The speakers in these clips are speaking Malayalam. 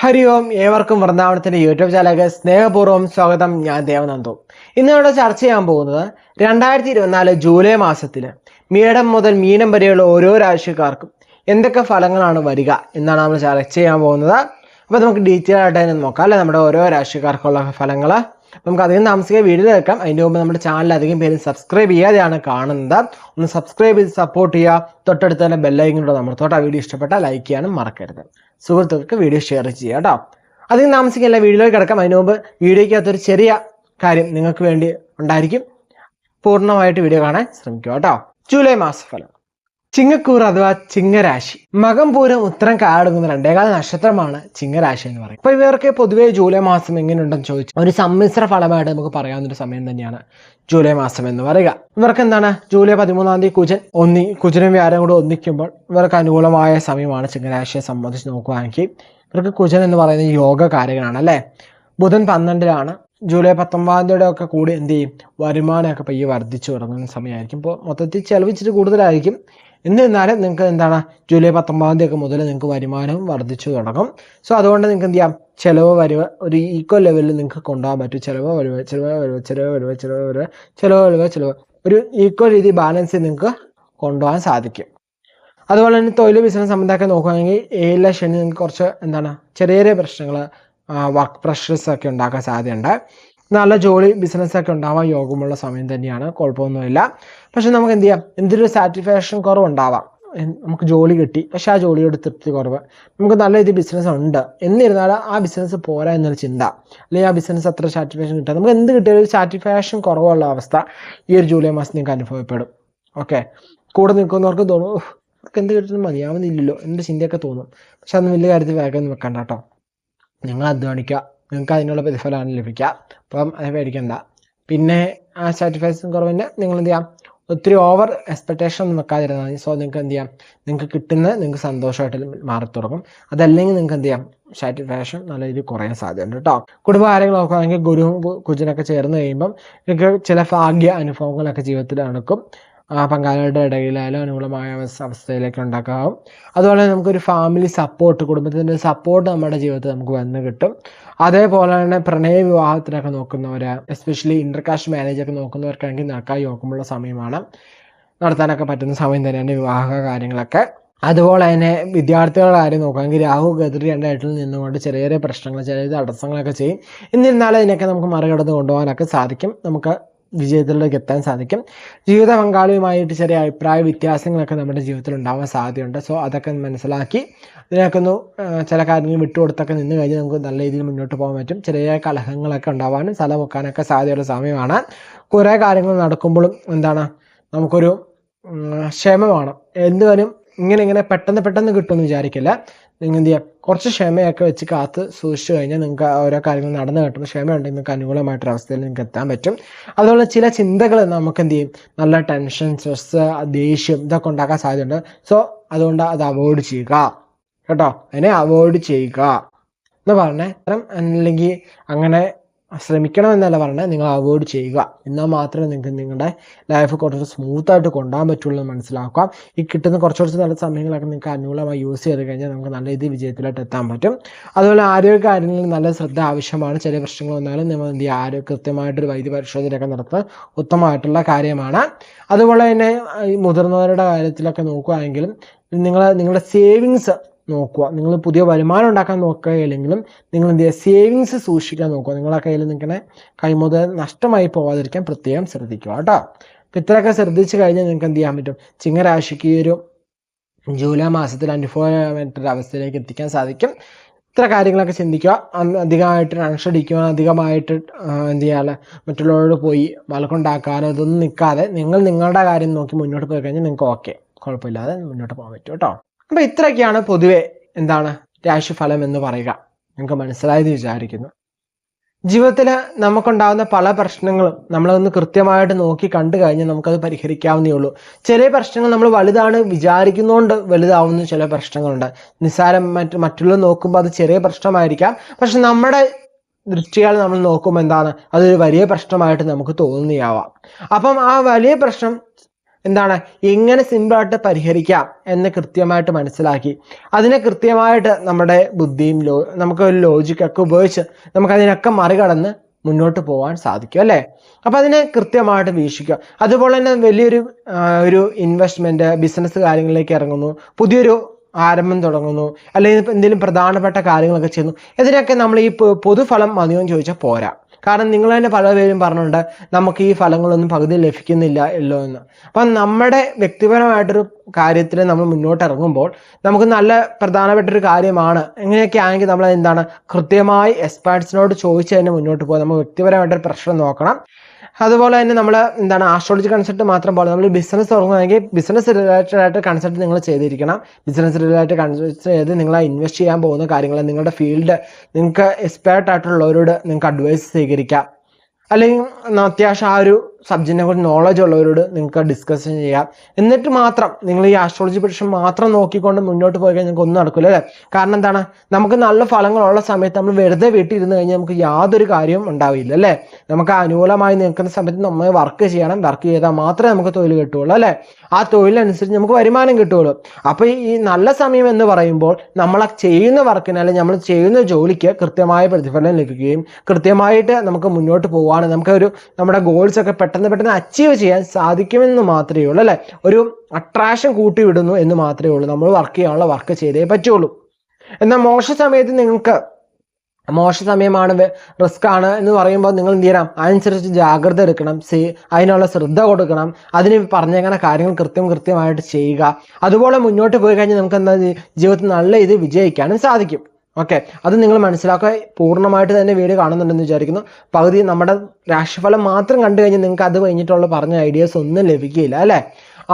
ഹരി ഓം ഏവർക്കും വൃന്ദാവനത്തിന്റെ യൂട്യൂബ് ചാനലിലേക്ക് സ്നേഹപൂർവ്വം സ്വാഗതം. ഞാൻ ദേവനന്ദു. ഇന്നിവിടെ ചർച്ച ചെയ്യാൻ പോകുന്നത് 2024 ജൂലൈ മാസത്തില് മീനം മുതൽ മീനം വരെയുള്ള ഓരോ രാശിക്കാർക്കും എന്തൊക്കെ ഫലങ്ങളാണ് വരിക എന്നാണ് നമ്മൾ ചർച്ച ചെയ്യാൻ പോകുന്നത്. അപ്പോൾ നമുക്ക് ഡീറ്റെയിൽ ആയിട്ട് തന്നെ നോക്കാം അല്ലെ, നമ്മുടെ ഓരോ രാശിക്കാർക്കുള്ള ഫലങ്ങൾ. നമുക്ക് അധികം താമസിക്കാൻ വീഡിയോ കേൾക്കാം. അതിൻ്റെ മുമ്പ് നമ്മുടെ ചാനൽ അധികം പേര് സബ്സ്ക്രൈബ് ചെയ്യാതെയാണ് കാണുന്നത്. ഒന്ന് സബ്സ്ക്രൈബ് ചെയ്ത് സപ്പോർട്ട് ചെയ്യുക. തൊട്ടടുത്ത് തന്നെ ബെല്ലൈക്കനോട് നമ്മൾ തൊട്ട് ആ വീഡിയോ ഇഷ്ടപ്പെട്ടാൽ ലൈക്ക് ചെയ്യാനും മറക്കരുത്. സുഹൃത്തുക്കൾക്ക് വീഡിയോ ഷെയർ ചെയ്യുക കേട്ടോ. അധികം താമസിക്കില്ല, വീഡിയോയിലേക്ക് കിടക്കാം. അതിന് മുമ്പ് വീഡിയോയ്ക്കകത്തൊരു ചെറിയ കാര്യം നിങ്ങൾക്ക് വേണ്ടി ഉണ്ടായിരിക്കും. പൂർണ്ണമായിട്ട് വീഡിയോ കാണാൻ ശ്രമിക്കുക കേട്ടോ. ജൂലൈ മാസഫലം. ചിങ്ങക്കൂർ അഥവാ ചിങ്ങരാശി. മകം പൂരം ഉത്തരം കാടുന്ന 2 നക്ഷത്രമാണ് ചിങ്ങരാശി എന്ന് പറയും. അപ്പൊ ഇവർക്ക് പൊതുവേ ജൂലൈ മാസം എങ്ങനെയുണ്ടെന്ന് ചോദിച്ചു ഒരു സമ്മിശ്ര ഫലമായിട്ട് നമുക്ക് പറയാവുന്നൊരു സമയം തന്നെയാണ് ജൂലൈ മാസം എന്ന് പറയുക. ഇവർക്ക് എന്താണ്, ജൂലൈ 13 കുജനും വ്യാഴം കൂടെ ഒന്നിക്കുമ്പോൾ ഇവർക്ക് അനുകൂലമായ സമയമാണ്. ചിങ്ങരാശിയെ സംബന്ധിച്ച് നോക്കുകയാണെങ്കിൽ ഇവർക്ക് കുജൻ എന്ന് പറയുന്നത് യോഗകാരകനാണ് അല്ലെ. ബുധൻ 12-ലാണ്. ജൂലൈ 19 ഒക്കെ കൂടി എന്ത് ചെയ്യും, വരുമാനമൊക്കെ പയ്യെ വർദ്ധിച്ചു തുടങ്ങുന്ന സമയമായിരിക്കും. ഇപ്പോൾ മൊത്തത്തിൽ ചെലവിച്ചിട്ട് കൂടുതലായിരിക്കും. എന്നിരുന്നാലും നിങ്ങൾക്ക് എന്താണ്, ജൂലൈ 19 ഒക്കെ മുതൽ നിങ്ങൾക്ക് വരുമാനവും വർദ്ധിച്ചു തുടങ്ങും. സോ അതുകൊണ്ട് നിങ്ങൾക്ക് എന്ത് ചെയ്യാം, ചിലവ് വരവ് ഒരു ഈക്വൽ ലെവലിൽ നിങ്ങൾക്ക് കൊണ്ടുപോകാൻ പറ്റും. ചിലവ് ഒരു ഈക്വൽ രീതി ബാലൻസ് ചെയ്ത് നിങ്ങൾക്ക് കൊണ്ടുപോകാൻ സാധിക്കും. അതുപോലെ തന്നെ തൊഴിൽ ബിസിനസ് സംബന്ധമൊക്കെ നോക്കുകയാണെങ്കിൽ 7 ശനി നിങ്ങൾക്ക് കുറച്ച് എന്താണ് ചെറിയ ചെറിയ പ്രശ്നങ്ങൾ, വർക്ക് പ്രഷേഴ്സ് ഒക്കെ ഉണ്ടാക്കാൻ സാധ്യതയുണ്ട്. നല്ല ജോലി ബിസിനസ്സൊക്കെ ഉണ്ടാവാൻ യോഗമുള്ള സമയം തന്നെയാണ്, കുഴപ്പമൊന്നുമില്ല. പക്ഷെ നമുക്ക് എന്ത് ചെയ്യാം, എന്തൊരു സാറ്റിസ്ഫാക്ഷൻ കുറവുണ്ടാവാം. നമുക്ക് ജോലി കിട്ടി, പക്ഷെ ആ ജോലിയോട് തൃപ്തി കുറവ്. നമുക്ക് നല്ല രീതിയിൽ ബിസിനസ് ഉണ്ട്, എന്നിരുന്നാലും ആ ബിസിനസ് പോരാ എന്നൊരു ചിന്ത, അല്ലെങ്കിൽ ആ ബിസിനസ് അത്ര സാറ്റിസ്ഫാക്ഷൻ കിട്ടുക, നമുക്ക് എന്ത് കിട്ടിയാലും ഒരു സാറ്റിസ്ഫാക്ഷൻ കുറവുള്ള അവസ്ഥ ഈ ഒരു ജൂലൈ മാസം നിങ്ങൾക്ക് അനുഭവപ്പെടും. ഓക്കെ, കൂടെ നിൽക്കുന്നവർക്ക് തോന്നും അവർക്ക് എന്ത് കിട്ടുന്നു മതിയാവുന്നില്ലല്ലോ എൻ്റെ ചിന്തയൊക്കെ തോന്നും. പക്ഷെ അതൊന്നും വലിയ കാര്യത്തിൽ വേഗം വെക്കണ്ട കേട്ടോ. നിങ്ങൾ അധ്വാനിക്കുക, നിങ്ങൾക്ക് അതിനുള്ള പ്രതിഫലമാണ് ലഭിക്കുക. അപ്പം അത് പേടിക്കണ്ട. പിന്നെ ആ സാറ്റിസ്ഫാക്ഷൻ കുറവിന് നിങ്ങൾ എന്ത് ചെയ്യാം, ഒത്തിരി ഓവർ എക്സ്പെക്ടേഷൻ ഒന്നും വെക്കാതിരുന്നാൽ മതി. സോ നിങ്ങൾക്ക് എന്ത് ചെയ്യാം, നിങ്ങൾക്ക് കിട്ടുന്നത് നിങ്ങൾക്ക് സന്തോഷമായിട്ട് മാറി തുടങ്ങും. അതല്ലെങ്കിൽ നിങ്ങൾക്ക് എന്ത് ചെയ്യാം, സാറ്റിസ്ഫാക്ഷൻ നല്ല രീതിയിൽ കുറയാൻ സാധ്യതയുണ്ട് കേട്ടോ. കുടുംബകാര്യങ്ങൾ നോക്കുകയാണെങ്കിൽ ഗുരുവും കുജനൊക്കെ ചേർന്ന് കഴിയുമ്പം നിങ്ങൾക്ക് ചില ഭാഗ്യ അനുഭവങ്ങളൊക്കെ ജീവിതത്തിൽ നടക്കും. പങ്കാളികളുടെ ഇടയിലായാലും അനുകൂലമായ അവസ്ഥയിലേക്ക് ഉണ്ടാക്കാവും. അതുപോലെ നമുക്കൊരു ഫാമിലി സപ്പോർട്ട്, കുടുംബത്തിൻ്റെ സപ്പോർട്ട് നമ്മുടെ ജീവിതത്തിൽ നമുക്ക് വന്ന് കിട്ടും. അതേപോലെ തന്നെ പ്രണയ വിവാഹത്തിനൊക്കെ നോക്കുന്നവർ, എസ്പെഷ്യലി ഇന്റർകാസ്റ്റ് മാരേജൊക്കെ നോക്കുന്നവർക്കാണെങ്കിൽ നടക്കാൻ യോഗമുള്ള സമയമാണ്. നടത്താനൊക്കെ പറ്റുന്ന സമയം തന്നെയാണ് വിവാഹ കാര്യങ്ങളൊക്കെ. അതുപോലെ തന്നെ വിദ്യാർത്ഥികളുടെ കാര്യം നോക്കുകയാണെങ്കിൽ രാഹു കേതു 2 നിന്നുകൊണ്ട് ചെറിയ ചെറിയ പ്രശ്നങ്ങൾ, ചെറിയ തടസ്സങ്ങളൊക്കെ ചെയ്യും. എന്നിരുന്നാലും ഇതിനൊക്കെ നമുക്ക് മറികടന്ന് കൊണ്ടുപോകാനൊക്കെ സാധിക്കും. നമുക്ക് വിജയത്തിലേക്ക് എത്താൻ സാധിക്കും. ജീവിത പങ്കാളിയുമായിട്ട് ചെറിയ അഭിപ്രായ വ്യത്യാസങ്ങളൊക്കെ നമ്മുടെ ജീവിതത്തിൽ ഉണ്ടാവാൻ സാധ്യതയുണ്ട്. സോ അതൊക്കെ മനസ്സിലാക്കി ഇതിനൊക്കെ ഒന്ന് ചില കാര്യങ്ങൾ വിട്ടുകൊടുത്തൊക്കെ നിന്ന് കഴിഞ്ഞാൽ നമുക്ക് നല്ല രീതിയിൽ മുന്നോട്ട് പോകാൻ പറ്റും. ചെറിയ കലഹങ്ങളൊക്കെ ഉണ്ടാവാനും സ്ഥലം വെക്കാനൊക്കെ സാധ്യതയുള്ള സമയമാണ്. കുറേ കാര്യങ്ങൾ നടക്കുമ്പോഴും എന്താണ്, നമുക്കൊരു ക്ഷമ. എന്തുവരും ഇങ്ങനെ പെട്ടെന്ന് കിട്ടുമെന്ന് വിചാരിക്കില്ല. നിങ്ങൾ എന്ത് ചെയ്യുക, കുറച്ച് ക്ഷമയൊക്കെ വെച്ച് കാത്ത് സൂക്ഷിച്ചു കഴിഞ്ഞാൽ നിങ്ങൾക്ക് ഓരോ കാര്യങ്ങൾ നടന്നു കിട്ടുമ്പോൾ ക്ഷമയുണ്ടെങ്കിൽ നിങ്ങൾക്ക് അനുകൂലമായിട്ടൊരവസ്ഥയിൽ നിങ്ങൾക്ക് എത്താൻ പറ്റും. അതുപോലെ ചില ചിന്തകൾ നമുക്ക് എന്ത് ചെയ്യും, നല്ല ടെൻഷൻ, സ്ട്രെസ്, ദേഷ്യം ഇതൊക്കെ ഉണ്ടാക്കാൻ സാധ്യതയുണ്ട്. സോ അതുകൊണ്ട് അത് അവോയ്ഡ് ചെയ്യുക കേട്ടോ. അതിനെ അവോയ്ഡ് ചെയ്യുക എന്ന് പറഞ്ഞാൽ അല്ലെങ്കിൽ അങ്ങനെ ശ്രമിക്കണമെന്നല്ല പറഞ്ഞാൽ, നിങ്ങൾ അവോയ്ഡ് ചെയ്യുക. എന്നാൽ മാത്രമേ നിങ്ങൾക്ക് നിങ്ങളുടെ ലൈഫ് കുറച്ച് സ്മൂത്തായിട്ട് കൊണ്ടുപോകാൻ പറ്റുള്ളൂ എന്ന് മനസ്സിലാക്കാം. ഈ കിട്ടുന്ന കുറച്ച് നല്ല സമയങ്ങളൊക്കെ നിങ്ങൾക്ക് അനുകൂലമായി യൂസ് ചെയ്ത് കഴിഞ്ഞാൽ നമുക്ക് നല്ല രീതിയിൽ വിജയത്തിലോട്ട് എത്താൻ പറ്റും. അതുപോലെ ആരോഗ്യ കാര്യങ്ങളിൽ നല്ല ശ്രദ്ധ ആവശ്യമാണ്. ചെറിയ പ്രശ്നങ്ങൾ വന്നാലും നിങ്ങൾ എന്ത് ചെയ്യുക, കൃത്യമായിട്ടൊരു വൈദ്യ പരിശോധനയൊക്കെ നടത്തുന്നത് ഉത്തമമായിട്ടുള്ള കാര്യമാണ്. അതുപോലെ തന്നെ ഈ മുതിർന്നവരുടെ കാര്യത്തിലൊക്കെ നോക്കുകയാണെങ്കിലും നിങ്ങളുടെ സേവിങ്സ് നോക്കുക. നിങ്ങൾ പുതിയ വരുമാനം ഉണ്ടാക്കാൻ നോക്കുകയില്ലെങ്കിലും നിങ്ങൾ എന്ത് ചെയ്യുക, സേവിങ്സ് സൂക്ഷിക്കാൻ നോക്കുക. നിങ്ങളുടെ കയ്യിൽ നിൽക്കുന്ന കൈമുതൽ നഷ്ടമായി പോകാതിരിക്കാൻ പ്രത്യേകം ശ്രദ്ധിക്കുക കേട്ടോ. അപ്പം ഇത്രയൊക്കെ ശ്രദ്ധിച്ചു കഴിഞ്ഞാൽ നിങ്ങൾക്ക് എന്ത് ചെയ്യാൻ പറ്റും, ചിങ്ങരാശിക്ക് ഈ ഒരു ജൂലൈ മാസത്തിൽ അനുഭവമായിട്ടൊരു അവസ്ഥയിലേക്ക് എത്തിക്കാൻ സാധിക്കും. ഇത്ര കാര്യങ്ങളൊക്കെ ചിന്തിക്കുക. അധികമായിട്ട് ടെൻഷൻ അടിക്കുക, അധികമായിട്ട് എന്ത് ചെയ്യാതെ മറ്റുള്ളവരോട് പോയി വഴക്കുണ്ടാക്കാനോ ഇതൊന്നും നിൽക്കാതെ നിങ്ങൾ നിങ്ങളുടെ കാര്യം നോക്കി മുന്നോട്ട് പോയി കഴിഞ്ഞാൽ നിങ്ങൾക്ക് ഓക്കെ, കുഴപ്പമില്ലാതെ മുന്നോട്ട് പോകാൻ പറ്റും കേട്ടോ. അപ്പം ഇത്രയൊക്കെയാണ് പൊതുവെ എന്താണ് രാശിഫലം എന്ന് പറയുക. നിങ്ങൾക്ക് മനസ്സിലായെന്ന് വിചാരിക്കുന്നു. ജീവിതത്തിൽ നമുക്കുണ്ടാകുന്ന പല പ്രശ്നങ്ങളും നമ്മളൊന്ന് കൃത്യമായിട്ട് നോക്കി കണ്ടു കഴിഞ്ഞാൽ നമുക്കത് പരിഹരിക്കാവുന്നേ ഉള്ളൂ. ചില പ്രശ്നങ്ങൾ നമ്മൾ വലുതാണ് വിചാരിക്കുന്നതുകൊണ്ട് വലുതാവുന്ന ചില പ്രശ്നങ്ങളുണ്ട്. നിസ്സാരം മറ്റുള്ളവർ നോക്കുമ്പോൾ അത് ചെറിയ പ്രശ്നമായിരിക്കാം, പക്ഷെ നമ്മുടെ ദൃഷ്ടിയാൽ നമ്മൾ നോക്കുമ്പോൾ എന്താണ്, അതൊരു വലിയ പ്രശ്നമായിട്ട് നമുക്ക് തോന്നുകയാവാം. അപ്പം ആ വലിയ പ്രശ്നം എന്താണ് എങ്ങനെ സിമ്പിളായിട്ട് പരിഹരിക്കാം എന്ന് കൃത്യമായിട്ട് മനസ്സിലാക്കി അതിനെ കൃത്യമായിട്ട് നമ്മുടെ ബുദ്ധിയും നമുക്ക് ഒരു ലോജിക്കൊക്കെ ഉപയോഗിച്ച് നമുക്കതിനൊക്കെ മറികടന്ന് മുന്നോട്ട് പോകാൻ സാധിക്കും അല്ലേ. അപ്പം അതിനെ കൃത്യമായിട്ട് വീക്ഷിക്കുക. അതുപോലെ തന്നെ വലിയൊരു ഒരു ഇൻവെസ്റ്റ്മെൻറ്റ് ബിസിനസ് കാര്യങ്ങളിലേക്ക് ഇറങ്ങുന്നു, പുതിയൊരു ആരംഭം തുടങ്ങുന്നു, അല്ലെങ്കിൽ എന്തെങ്കിലും പ്രധാനപ്പെട്ട കാര്യങ്ങളൊക്കെ ചെയ്യുന്നു, ഇതിനൊക്കെ നമ്മൾ ഈ പൊതുഫലം മതിയോ എന്ന് ചോദിച്ചാൽ പോരാ. കാരണം നിങ്ങൾ തന്നെ പലപേരും പറഞ്ഞിട്ടുണ്ട് നമുക്ക് ഈ ഫലങ്ങളൊന്നും പകുതി ലഭിക്കുന്നില്ല എല്ലോ എന്ന്. അപ്പം നമ്മുടെ വ്യക്തിപരമായിട്ടൊരു കാര്യത്തിൽ നമ്മൾ മുന്നോട്ട് ഇറങ്ങുമ്പോൾ നമുക്ക് നല്ല പ്രധാനപ്പെട്ടൊരു കാര്യമാണ്. എങ്ങനെയൊക്കെ ആണെങ്കിൽ നമ്മൾ എന്താണ് കൃത്യമായി എക്സ്പേർട്സിനോട് ചോദിച്ച് തന്നെ മുന്നോട്ട് പോകുക. നമ്മൾ വ്യക്തിപരമായിട്ടൊരു പ്രശ്നം നോക്കണം. അതുപോലെ തന്നെ നമ്മൾ എന്താണ് ആസ്ട്രോളജി കൺസൾട്ട് മാത്രം പോലെ നമ്മൾ ബിസിനസ് തുടങ്ങുകയാണെങ്കിൽ ബിസിനസ് റിലേറ്റഡ് ആയിട്ട് കൺസൾട്ട് നിങ്ങൾ ചെയ്തിരിക്കണം. ബിസിനസ് റിലേറ്റഡ് കൺസൾട്ട് ചെയ്ത് നിങ്ങൾ ഇൻവെസ്റ്റ് ചെയ്യാൻ പോകുന്ന കാര്യങ്ങൾ നിങ്ങളുടെ ഫീൽഡ് നിങ്ങൾക്ക് എക്സ്പേർട്ട് ആയിട്ടുള്ളവരോട് നിങ്ങൾക്ക് അഡ്വൈസ് സ്വീകരിക്കാം. അല്ലെങ്കിൽ അത്യാവശ്യം ആ ഒരു സബ്ജക്റ്റിനെ കുറിച്ച് നോളജ് ഉള്ളവരോട് നിങ്ങൾക്ക് ഡിസ്കഷൻ ചെയ്യാം. എന്നിട്ട് മാത്രം നിങ്ങൾ ഈ ആസ്ട്രോളജി പ്രൊഡിക്ഷൻ മാത്രം നോക്കിക്കൊണ്ട് മുന്നോട്ട് പോയി കഴിഞ്ഞാൽ നിങ്ങൾക്ക് ഒന്നും നടക്കില്ല അല്ലേ. കാരണം എന്താണ് നമുക്ക് നല്ല ഫലങ്ങളുള്ള സമയത്ത് നമ്മൾ വെറുതെ വീട്ടിൽ ഇരുന്ന് കഴിഞ്ഞാൽ നമുക്ക് യാതൊരു കാര്യവും ഉണ്ടാവില്ല അല്ലേ. നമുക്ക് അനുകൂലമായി നിൽക്കുന്ന സമയത്ത് നമ്മൾ വർക്ക് ചെയ്യണം. വർക്ക് ചെയ്താൽ മാത്രമേ നമുക്ക് തൊഴിൽ കിട്ടുകയുള്ളൂ അല്ലേ. ആ തൊഴിലനുസരിച്ച് നമുക്ക് വരുമാനം കിട്ടുകയുള്ളൂ. അപ്പോൾ ഈ നല്ല സമയം എന്ന് പറയുമ്പോൾ നമ്മൾ ചെയ്യുന്ന വർക്കിന് അല്ലെങ്കിൽ നമ്മൾ ചെയ്യുന്ന ജോലിക്ക് കൃത്യമായ പ്രതിഫലം ലഭിക്കുകയും കൃത്യമായിട്ട് നമുക്ക് മുന്നോട്ട് പോകാൻ നമ്മുടെ ഗോൾസ് ഒക്കെ പെട്ടെന്ന് അച്ചീവ് ചെയ്യാൻ സാധിക്കുമെന്ന് മാത്രമേ ഉള്ളൂ അല്ലേ. ഒരു അട്രാക്ഷൻ കൂട്ടി വിടുന്നു എന്ന് മാത്രമേ ഉള്ളൂ. നമ്മൾ വർക്ക് ചെയ്യാനുള്ള വർക്ക് ചെയ്തേ പറ്റുള്ളൂ. എന്നാൽ മോശ സമയത്ത് നിങ്ങൾക്ക് മോശ സമയമാണ്, റിസ്ക് ആണ് എന്ന് പറയുമ്പോൾ നിങ്ങൾ എന്ത് ചെയ്യണം, അതനുസരിച്ച് ജാഗ്രത എടുക്കണം, അതിനുള്ള ശ്രദ്ധ കൊടുക്കണം, അതിന് പറഞ്ഞേക്കുന്ന കാര്യങ്ങൾ കൃത്യമായിട്ട് ചെയ്യുക. അതുപോലെ മുന്നോട്ട് പോയി കഴിഞ്ഞാൽ നമുക്ക് എന്താ ജീവിതത്തിൽ നല്ല ഇത് വിജയിക്കാനും സാധിക്കും. ഓക്കെ, അത് നിങ്ങൾ മനസ്സിലാക്കുക. പൂർണ്ണമായിട്ട് തന്നെ വീഡിയോ കാണുന്നുണ്ടെന്ന് വിചാരിക്കുന്നു. പകുതി നമ്മുടെ രാശിഫലം മാത്രം കണ്ടു കഴിഞ്ഞാൽ നിങ്ങൾക്ക് അത് കഴിഞ്ഞിട്ടുള്ള പറഞ്ഞ ഐഡിയാസ് ഒന്നും ലഭിക്കില്ല അല്ലേ.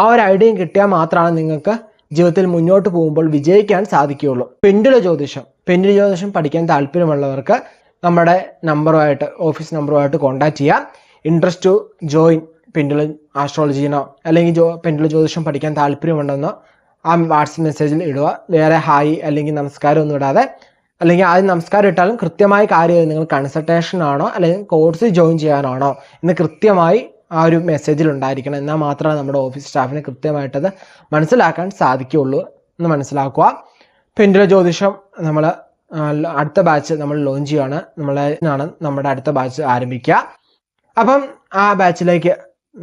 ആ ഒരു ഐഡിയയും കിട്ടിയാൽ മാത്രമാണ് നിങ്ങൾക്ക് ജീവിതത്തിൽ മുന്നോട്ട് പോകുമ്പോൾ വിജയിക്കാൻ സാധിക്കുകയുള്ളൂ. പെൻഡുല ജ്യോതിഷം പഠിക്കാൻ താല്പര്യമുള്ളവർക്ക് നമ്മുടെ നമ്പറുമായിട്ട് ഓഫീസ് നമ്പറുമായിട്ട് കോൺടാക്ട് ചെയ്യാം. ഇൻട്രസ്റ്റ് ടു ജോയിൻ പെൻഡുല ആസ്ട്രോളജിനോ അല്ലെങ്കിൽ പെൻഡുല ജ്യോതിഷം പഠിക്കാൻ താല്പര്യമുണ്ടെന്നോ ആ വാട്സപ്പ് മെസ്സേജിൽ ഇടുക. വേറെ ഹായ് അല്ലെങ്കിൽ നമസ്കാരം ഒന്നും ഇടാതെ, അല്ലെങ്കിൽ ആദ്യം നമസ്കാരം ഇട്ടാലും കൃത്യമായ കാര്യം നിങ്ങൾ കൺസൾട്ടേഷൻ ആണോ അല്ലെങ്കിൽ കോഴ്സ് ജോയിൻ ചെയ്യാനാണോ എന്ന് കൃത്യമായി ആ ഒരു മെസ്സേജിൽ ഉണ്ടായിരിക്കണം. എന്നാൽ മാത്രമേ നമ്മുടെ ഓഫീസ് സ്റ്റാഫിന് കൃത്യമായിട്ടത് മനസ്സിലാക്കാൻ സാധിക്കുകയുള്ളൂ എന്ന് മനസ്സിലാക്കുക. പെൻഡുല ജ്യോതിഷം നമ്മൾ അടുത്ത ബാച്ച് നമ്മൾ ലോഞ്ച് ചെയ്യുകയാണ്. നമ്മുടെ അടുത്ത ബാച്ച് ആരംഭിക്കുക. അപ്പം ആ ബാച്ചിലേക്ക്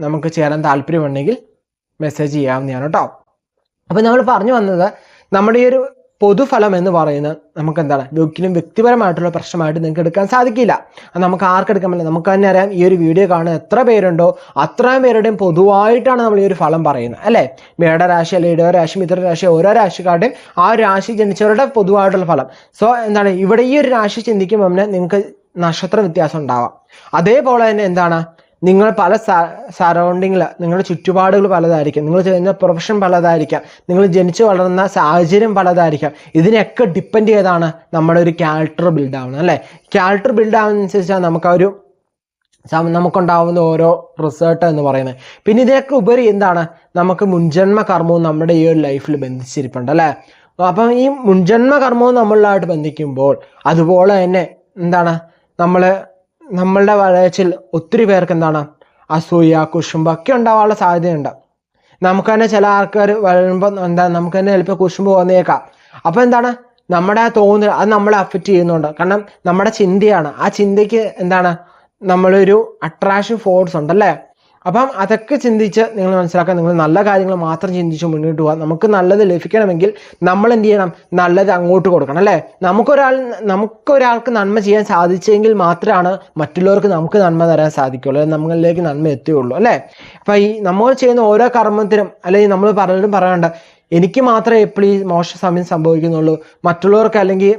നമുക്ക് ചേരാൻ താല്പര്യമുണ്ടെങ്കിൽ മെസ്സേജ് ചെയ്യാവുന്നതാണ് കേട്ടോ. അപ്പം നമ്മൾ പറഞ്ഞു വന്നത് നമ്മുടെ ഈ ഒരു പൊതുഫലം എന്ന് പറയുന്നത് നമുക്ക് എന്താണ് ഒരിക്കലും വ്യക്തിപരമായിട്ടുള്ള പ്രശ്നമായിട്ട് നിങ്ങൾക്ക് എടുക്കാൻ സാധിക്കില്ല. അത് നമുക്ക് ആർക്കെടുക്കാൻ പറ്റില്ല. നമുക്ക് തന്നെ അറിയാം, ഈ ഒരു വീഡിയോ കാണുന്ന എത്ര പേരുണ്ടോ അത്രയും പേരുടെയും പൊതുവായിട്ടാണ് നമ്മൾ ഈ ഒരു ഫലം പറയുന്നത് അല്ലേ. മേടരാശി അല്ലെങ്കിൽ ഇടവരാശി മിഥുനരാശി ഓരോ രാശിക്കാരുടെയും ആ രാശി ജനിച്ചവരുടെ പൊതുവായിട്ടുള്ള ഫലം. സോ എന്താണ് ഇവിടെ ഈ ഒരു രാശി ചിന്തിക്കുമ്പോൾ നിങ്ങൾക്ക് നക്ഷത്ര വ്യത്യാസം ഉണ്ടാവാം. അതേപോലെ തന്നെ എന്താണ് നിങ്ങൾ പല സറൗണ്ടിങ്ങിൽ നിങ്ങളുടെ ചുറ്റുപാടുകൾ പലതായിരിക്കും, നിങ്ങൾ ചെയ്യുന്ന പ്രൊഫഷൻ പലതായിരിക്കാം, നിങ്ങൾ ജനിച്ചു വളർന്ന സാഹചര്യം പലതായിരിക്കാം. ഇതിനെയൊക്കെ ഡിപ്പെൻഡ് ചെയ്താണ് നമ്മുടെ ഒരു ക്യാരക്ടർ ബിൽഡ് ആവുന്നത് അല്ലേ. ക്യാരക്ടർ ബിൽഡ് ആവുന്നതനുസരിച്ചാണ് നമുക്കുണ്ടാവുന്ന ഓരോ റിസൾട്ട് എന്ന് പറയുന്നത്. പിന്നെ ഇതിനൊക്കെ ഉപരി എന്താണ് നമുക്ക് മുൻജന്മ കർമ്മവും നമ്മുടെ ഈ ഒരു ലൈഫിൽ ബന്ധിച്ചിരിപ്പുണ്ട് അല്ലേ. അപ്പം ഈ മുൻജന്മ കർമ്മവും നമ്മളുമായിട്ട് ബന്ധിക്കുമ്പോൾ അതുപോലെ തന്നെ എന്താണ് നമ്മളുടെ വളർച്ചയിൽ ഒത്തിരി പേർക്ക് എന്താണ് അസൂയ കുശുമ്പ് ഒക്കെ ഉണ്ടാവാനുള്ള സാധ്യതയുണ്ട്. നമുക്ക് തന്നെ ചില ആൾക്കാർ വരുമ്പോൾ നമുക്ക് തന്നെ ചിലപ്പോൾ കുശുമ്പ് വന്നേക്കാം. അപ്പോൾ എന്താണ് നമ്മുടെ ആ തോന്നൽ അത് നമ്മളെ അഫക്റ്റ് ചെയ്യുന്നുണ്ട്. കാരണം നമ്മുടെ ചിന്തയാണ്, ആ ചിന്തയ്ക്ക് നമ്മളൊരു അട്രാക്ഷൻ ഫോഴ്സ് ഉണ്ടല്ലേ. അപ്പം അതൊക്കെ ചിന്തിച്ച് നിങ്ങൾ മനസ്സിലാക്കാൻ, നിങ്ങൾ നല്ല കാര്യങ്ങൾ മാത്രം ചിന്തിച്ച് മുന്നോട്ട് പോകാം. നമുക്ക് നല്ലത് ലഭിക്കണമെങ്കിൽ നമ്മൾ എന്ത് ചെയ്യണം, നല്ലത് അങ്ങോട്ട് കൊടുക്കണം അല്ലേ. നമുക്കൊരാൾക്ക് നന്മ ചെയ്യാൻ സാധിച്ചെങ്കിൽ മാത്രമാണ് മറ്റുള്ളവർക്ക് നമുക്ക് നന്മ തരാൻ സാധിക്കുള്ളൂ, നമ്മളിലേക്ക് നന്മ എത്തുകയുള്ളൂ അല്ലേ. അപ്പം ഈ നമ്മൾ ചെയ്യുന്ന ഓരോ കർമ്മത്തിനും അല്ലെങ്കിൽ നമ്മൾ പലരും പറയാറുണ്ട് എനിക്ക് മാത്രമേ എപ്പോഴും ഈ മോശ സമയം സംഭവിക്കുന്നുള്ളൂ, മറ്റുള്ളവർക്ക് അല്ലെങ്കിൽ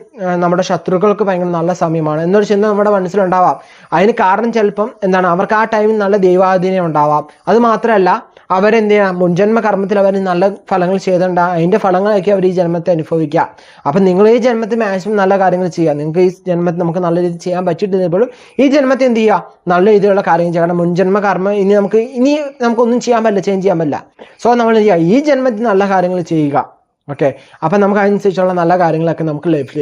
നമ്മുടെ ശത്രുക്കൾക്ക് ഭയങ്കര നല്ല സമയമാണ് എന്നൊരു ചിന്ത നമ്മുടെ മനസ്സിലുണ്ടാവാം. അതിന് കാരണം ചിലപ്പം അവർക്ക് ആ ടൈമിൽ നല്ല ദൈവാധീനം ഉണ്ടാവാം. അത് മാത്രമല്ല അവരെന്ത് ചെയ്യണം, മുൻജന്മ കർമ്മത്തിൽ അവർ നല്ല ഫലങ്ങൾ ചെയ്തിട്ടുണ്ട്, അതിൻ്റെ ഫലങ്ങളൊക്കെ അവർ ഈ ജന്മത്തെ അനുഭവിക്കുക. അപ്പം നിങ്ങൾ ഈ ജന്മത്തിൽ മാക്സിമം നല്ല കാര്യങ്ങൾ ചെയ്യുക. നിങ്ങൾക്ക് ഈ ജന്മത്തിൽ നമുക്ക് നല്ല രീതിയിൽ ചെയ്യാൻ പറ്റിയിട്ടില്ലെങ്കിലും ഈ ജന്മത്തിൽ എന്ത് ചെയ്യുക, നല്ല രീതിയിലുള്ള കാര്യങ്ങൾ ചെയ്യണം. മുൻജന്മ കർമ്മം ഇനി നമുക്കൊന്നും ചെയ്യാൻ പറ്റില്ല, ചേഞ്ച് ചെയ്യാൻ പറ്റില്ല. സോ നമ്മൾ എന്ത് ചെയ്യുക, ഈ ജന്മത്തിൽ നല്ല കാര്യങ്ങൾ ചെയ്യുക. ഓക്കെ, അപ്പം നമുക്ക് അതിനനുസരിച്ചുള്ള നല്ല കാര്യങ്ങളൊക്കെ നമുക്ക് ലൈഫിൽ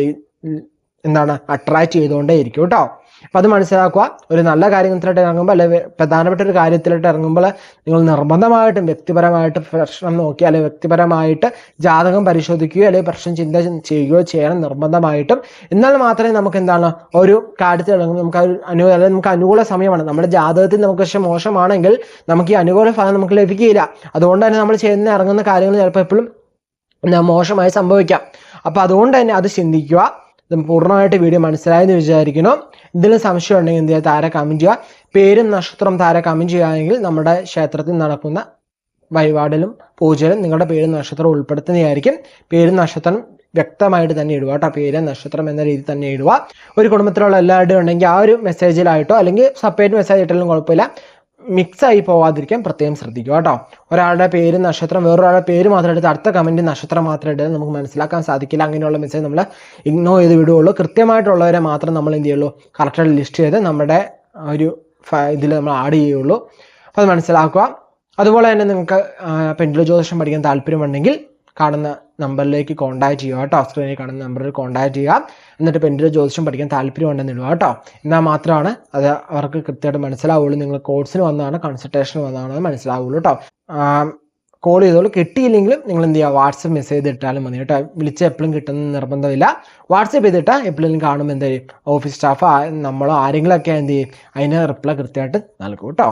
എന്താണ് അട്രാക്റ്റ് ചെയ്തുകൊണ്ടേ ഇരിക്കും കേട്ടോ. അപ്പം അത് മനസ്സിലാക്കുക. ഒരു നല്ല കാര്യത്തിലോട്ട് ഇറങ്ങുമ്പോൾ അല്ലെങ്കിൽ പ്രധാനപ്പെട്ട ഒരു കാര്യത്തിലോട്ട് ഇറങ്ങുമ്പോൾ നിങ്ങൾ നിർബന്ധമായിട്ടും വ്യക്തിപരമായിട്ട് പ്രശ്നം നോക്കി അല്ലെങ്കിൽ വ്യക്തിപരമായിട്ട് ജാതകം പരിശോധിക്കുകയോ അല്ലെങ്കിൽ പ്രശ്നം ചിന്ത ചെയ്യുകയോ ചെയ്യണം നിർബന്ധമായിട്ടും. എന്നാൽ മാത്രമേ നമുക്ക് എന്താണ് ഒരു കാര്യത്തിൽ ഇറങ്ങുമ്പോൾ നമുക്ക് അനുകൂല സമയമാണ്. നമ്മുടെ ജാതകത്തിൽ നമുക്ക് പക്ഷേ മോശമാണെങ്കിൽ നമുക്ക് ഈ അനുകൂല ഫലം നമുക്ക് ലഭിക്കുകയില്ല. അതുകൊണ്ട് തന്നെ നമ്മൾ ഇറങ്ങുന്ന കാര്യങ്ങൾ ചിലപ്പോൾ എപ്പോഴും മോശമായി സംഭവിക്കാം. അപ്പോൾ അതുകൊണ്ട് തന്നെ അത് ചിന്തിക്കുക. പൂർണ്ണമായിട്ട് വീഡിയോ മനസ്സിലായെന്ന് വിചാരിക്കുന്നു. ഇതിൽ സംശയം ഉണ്ടെങ്കിൽ എന്ത് ചെയ്യുക, താഴെ കമൻറ്റ് ചെയ്യുക. പേരും നക്ഷത്രം താഴെ കമൻറ്റ് ചെയ്യുകയാണെങ്കിൽ നമ്മുടെ ക്ഷേത്രത്തിൽ നടക്കുന്ന വഴിപാടിലും പൂജയിലും നിങ്ങളുടെ പേരും നക്ഷത്രം ഉൾപ്പെടുത്തുന്നതായിരിക്കും. പേരും നക്ഷത്രം വ്യക്തമായിട്ട് തന്നെ ഇടുക കേട്ടോ. പേര് നക്ഷത്രം എന്ന രീതിയിൽ തന്നെ ഇടുക. ഒരു കുടുംബത്തിലുള്ള എല്ലാവരുടെയും ഉണ്ടെങ്കിൽ ആ ഒരു മെസ്സേജിലായിട്ടോ അല്ലെങ്കിൽ സെപ്പറേറ്റ് മെസ്സേജ് ഇട്ടാലും കുഴപ്പമില്ല, മിക്സ് ആയി പോവാതിരിക്കാൻ പ്രത്യേകം ശ്രദ്ധിക്കുക കേട്ടോ. ഒരാളുടെ പേര് നക്ഷത്രം വേറൊരാളുടെ പേര് മാത്രം എടുത്ത് അടുത്ത കമൻറ്റ് നക്ഷത്രം മാത്രം ഇട്ടാൽ നമുക്ക് മനസ്സിലാക്കാൻ സാധിക്കില്ല. അങ്ങനെയുള്ള മെസ്സേജ് നമ്മൾ ഇഗ്നോർ ചെയ്ത് വിടുകയുള്ളൂ. കൃത്യമായിട്ടുള്ളവരെ മാത്രം നമ്മൾ എന്ത് ചെയ്യുള്ളൂ, കറക്റ്റായിട്ട് ലിസ്റ്റ് ചെയ്ത് നമ്മുടെ ഒരു ഇതിൽ നമ്മൾ ആഡ് ചെയ്യുള്ളൂ. അപ്പോൾ അത് മനസ്സിലാക്കുക. അതുപോലെ തന്നെ നിങ്ങൾക്ക് പെൻഡുലം ജ്യോതിഷം പഠിക്കാൻ താല്പര്യമുണ്ടെങ്കിൽ കാണുന്ന നമ്പറിലേക്ക് കോൺടാക്ട് ചെയ്യുക കേട്ടോ. സ്ക്രീനിൽ കാണുന്ന നമ്പറിൽ കോൺടാക്ട് ചെയ്യുക. എന്നിട്ട് പെൻഡുലം ജ്യോതിഷം പഠിക്കാൻ താല്പര്യമുണ്ടെന്ന് ഇടുക കേട്ടോ. എന്നാൽ മാത്രമാണ് അത് അവർക്ക് കൃത്യമായിട്ട് മനസ്സിലാവുള്ളൂ. നിങ്ങൾ കോഴ്സിന് വന്നതാണ് കൺസൾട്ടേഷന് വന്നതാണ് മനസ്സിലാവുള്ളൂ കേട്ടോ. കോൾ ചെയ്തോളൂ. കിട്ടിയില്ലെങ്കിലും നിങ്ങൾ എന്ത് ചെയ്യുക, വാട്സപ്പ് മെസ്സേജ് ഇട്ടാലും മതി കേട്ടോ. വിളിച്ച് എപ്പോഴും കിട്ടുന്ന നിർബന്ധമില്ല. വാട്സപ്പ് ചെയ്തിട്ടാൽ എപ്പോഴെങ്കിലും കാണുമ്പോൾ എന്ത് ചെയ്യും, ഓഫീസ് സ്റ്റാഫ് നമ്മളോ ആരെങ്കിലുമൊക്കെ എന്ത് ചെയ്യും, അതിന് റിപ്ലൈ കൃത്യമായിട്ട് നൽകും കേട്ടോ.